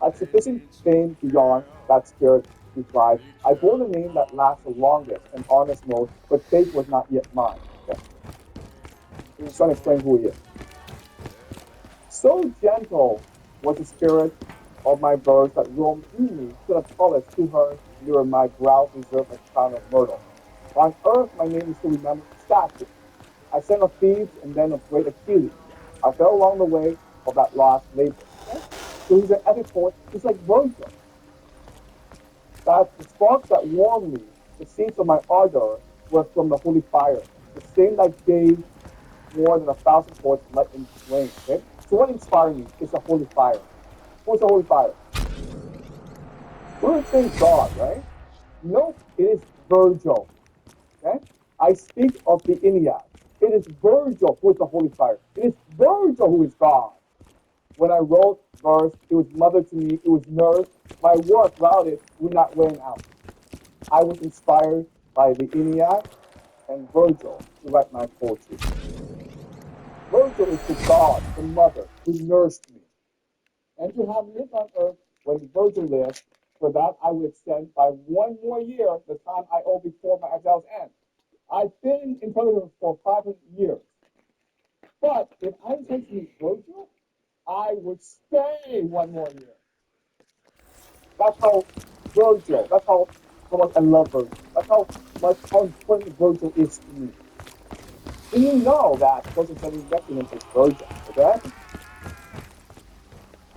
At sufficient fame beyond that spirit to thrive, I bore the name that lasts the longest and honest most, but faith was not yet mine. Okay. He's trying to explain who he is. So gentle was the spirit of my birds that roamed through me to the tallest to her near my brow deserved a crown of myrtle. On earth my name is still remembered statue. I sang of Thebes and then of great Achilles. I fell along the way of that lost labor. Okay? So he's an epic poet, just like Virgil. That the sparks that warmed me, the seeds of my ardor, were from the holy fire, the same that gave more than 1,000 poets light and flame. Okay? So what inspired me is the holy fire. What's the holy fire? We're saying God, right? No, it is Virgil. Okay? I speak of the Iliad. It is Virgil who is the holy fire. It is Virgil who is God. When I wrote verse, it was mother to me, it was nurse. My work without it would not wear out. I was inspired by the Iliad and Virgil to write my poetry. Virgil is the God, the mother, who nursed me. And to have lived on earth when Virgil lived, for that I would extend by 1 more year the time I owe before my exile's end. I've been in Pergamum for 500 years. But if I intend to meet Virgil, I would stay one more year. That's how Virgil, how much I love Virgil. That's how important Virgil is to me. And you know that person sending documents is Virgil, okay?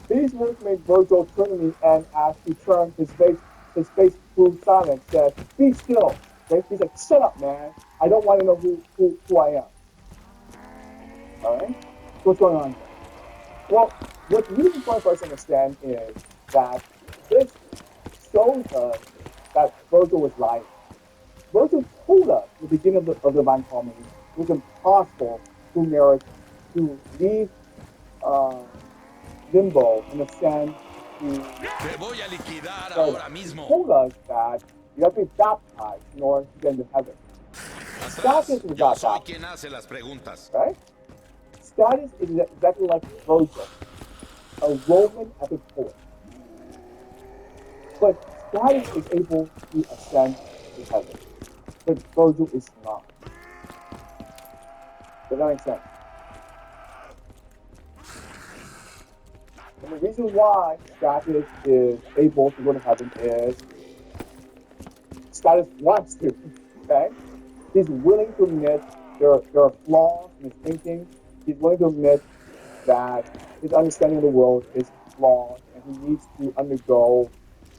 These words made Virgil turn to me, and as he turned, his face grew silent, said, "Be still." Okay? He's like, "Shut up, man. I don't want to know who I am." All right? What's going on here? Well, what's really important for us to understand is that this shows us that Virgil was lying. Virgil told us at the beginning of the Divine Comedy it was impossible to merit to leave uh, limbo and ascend to. Te voy a liquidar So ahora he mismo. told us that you have to be baptized in order to get into heaven. Status Atrás, was yo not soy baptized, quien hace las preguntas. right? Status is exactly like Virgil, a Roman epic poet. But Status is able to ascend to heaven, but Virgil is not. Does that make sense? And the reason why Status is able to go to heaven is Status wants to, okay? He's willing to admit there are flaws in his thinking. He's willing to admit that his understanding of the world is flawed and he needs to undergo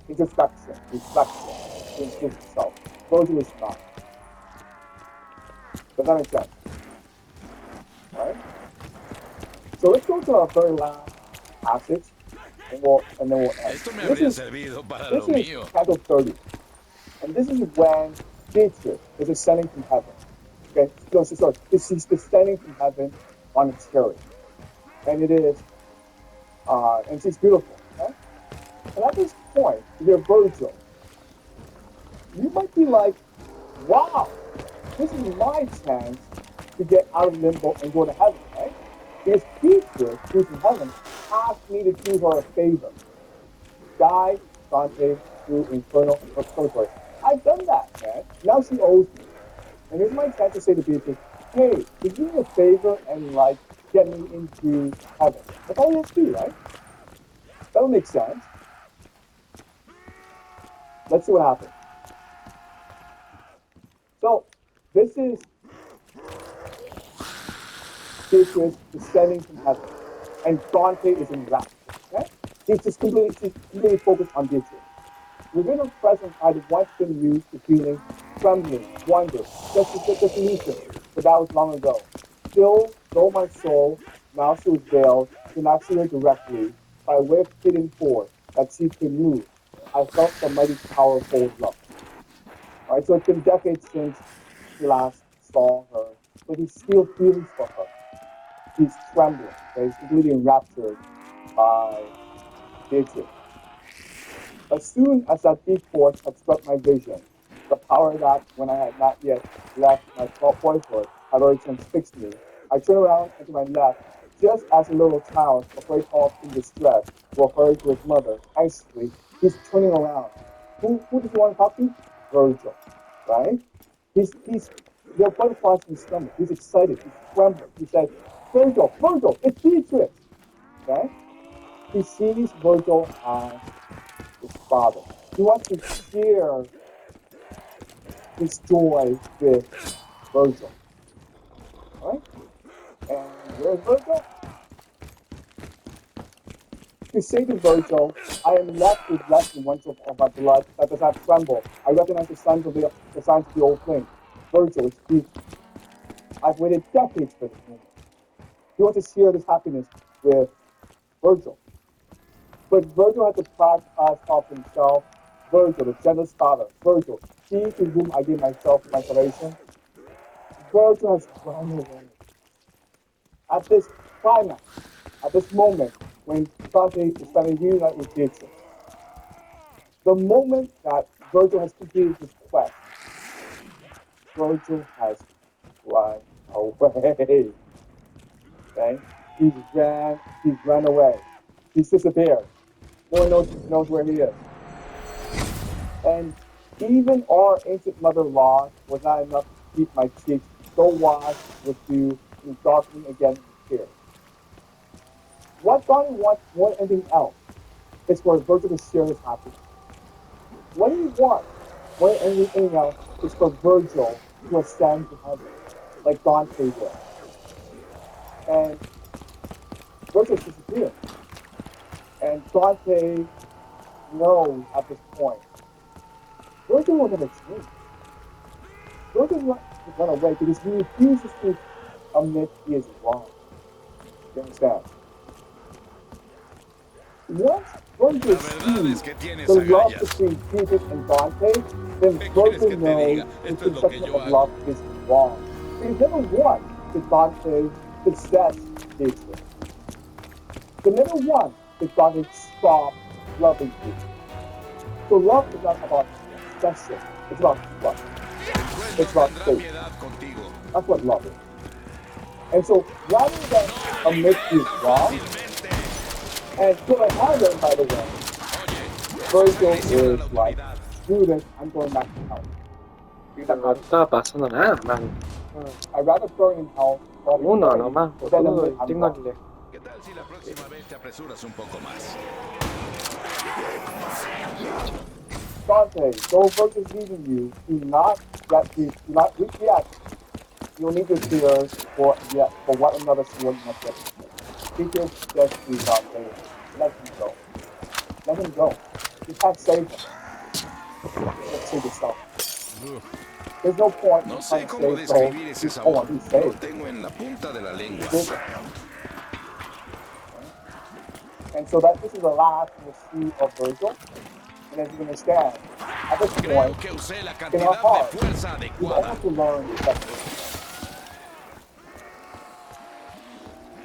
introspection, reflection to improve himself. Virgil is not. Does that make sense? All right? So let's go to our very last passage and then we'll end. Esto me And habría servido para this lo is mío. Canto 30. And this is when Beatrice is ascending from heaven. Okay, no, so sorry. She's descending from heaven on a chariot. And it is, and she's beautiful. Okay? And at this point, if you're Virgil, you might be like, wow, this is my chance to get out of limbo and go to heaven, right? Because Beatrice, who's in heaven, asked me to do her a favor. Die Dante through infernal purgatory. I've done that, man. Now she owes me. And here's my chance to say to Beatrice, hey, could you do me a favor and like get me into heaven? That's all you have to do, right? That'll make sense. Let's see what happens. So this is Beatrice descending from heaven, and Dante is in rapture. Okay? He's completely focused on Beatrice. Within her presence, I had once been used to feeling trembling, wonder, dissolution, but that was long ago. Still, though my soul, now she was veiled, could not see her directly, by way of hidden force that she could move, I felt the mighty power of old love. All right, so it's been decades since he last saw her, but he still feels for her. He's trembling, okay? He's completely enraptured by Beatrice. As soon as that deep force had struck my vision, the power that, when I had not yet left my boyhood, had already transfixed me, I turned around and to my left, just as a little child, afraid of in distress, will hurry to his mother. Anxiously, he's turning around. Who does he want to talk to? Virgil, right? There are butterflies in his stomach. He's excited. He's trembling. He says, Virgil, it's Beatrice. Okay? He sees Virgil as his father. He wants to share his joy with Virgil. All right? And where's Virgil? To say to Virgil, I am left with less than one drop of my blood that does not tremble. I recognize the signs of the old flame. Virgil is speaking. I've waited decades for this moment. He wants to share this happiness with Virgil. But Virgil had deprived us of himself. Virgil, the gentlest father. Virgil, he to whom I give myself my salvation. Virgil has run away. At this climax, at this moment, when Dante is finally reunited with Beatrice, the moment that Virgil has completed his quest, Virgil has run away. Okay? He's run away. He's disappeared. No one knows where he is. And even our ancient mother law was not enough to keep my cheeks so washed with dew and darkening again with tears. what Donnie wants more than anything else is for Virgil to share his happiness. What he wants more than anything else is for Virgil to ascend to heaven, like Dante did. And Virgil's disappeared. And Dante knows at this point, Virgil will never change. Virgil will not run away because he refuses to admit he is wrong. You understand? Once Virgil La verdad es sees que tienes the love agallas. between Jesus and Dante, then ¿Qué quieres Virgil que te knows diga? his Esto es lo que conception yo of hago. love is wrong. Because number one, did Dante possess Jesus? So number one, did Dante stop loving Jesus? So love is not about possession, it's about trust. El juez It's no about tendrá faith. piedad contigo. That's what love is. And so rather than No admit liberé he's tan wrong, fácilmente. and go to heaven, by the way, Oye, Virgil agresión a la is like, autoridad. Judas, I'm going back to hell. Pero no estaba pasando nada, man. I'd rather burn in hell, but Uno nomás, than boludo, admit y I'm tengo wrong. el... ¿Qué tal si la próxima vez te apresuras un poco más? Dante, though Virgil's leaving you, do not weep yet. You'll need your tears for what another sword must get. Keep your destiny, Dante. Let him go. Let him go. You can't save him. Just save yourself. There's no point in No trying sé to cómo save soul describir ese who's sabor. who's Lo saved. tengo en la punta de la lengua. And so that this is the last we'll see of Virgil. And as you can understand, at this Creo point, que usé la in our cantidad de hearts, fuerza we've adecuada. almost learned that.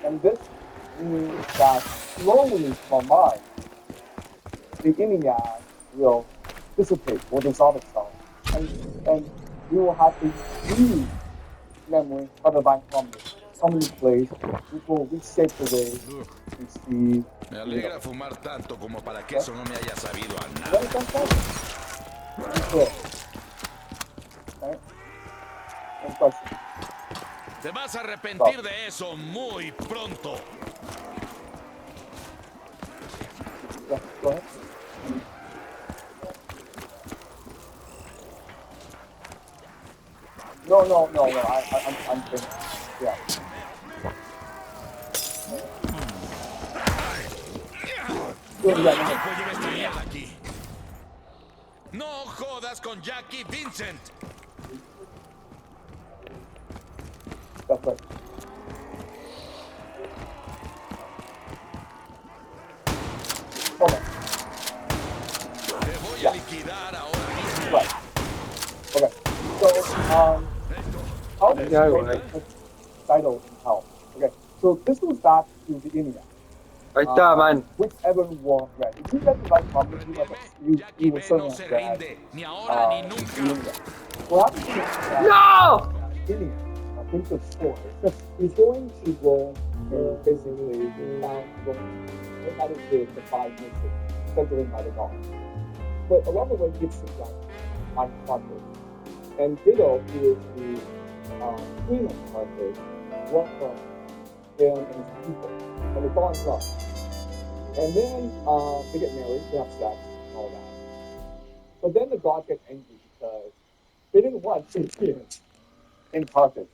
And this means that slowly from our mind, the Iliad will dissipate, will dissolve itself. And we will have a new memory of the divine comedy place, which will reshape the way we see Me the alegra universe. fumar tanto como para que eso no me haya sabido a Is that nada. a fantastic? Good. Right? Any questions? Te vas a arrepentir de eso muy pronto. Yeah, go ahead. No. I'm finished. Yeah. Good, yeah, no. ¿Quién lleva esta mierda aquí? No jodas con Jackie Vincent. That's right. Okay. Te voy a liquidar ahora mismo. Right. Okay. So, how do you Yeah, explain right. the title in hell? Okay. So this goes back to the Iliad. Ahí está, man. Whichever one read. If you read the right comedy, you Jackie will B certainly no se have read rinde, ni ahora ni the nunca. Iliad. What happens is ¡No! Iliad, I think the story, he's going to go and basically found going how to live the five nations, centered by the gods. But along the way, he gets to like Carthage. And Dido, who is the queen of Carthage, welcomes him and his people. And they fall in love. And then they get married, they have sex, and all that. But then the gods get angry because they didn't want Shakespeare in Carthage.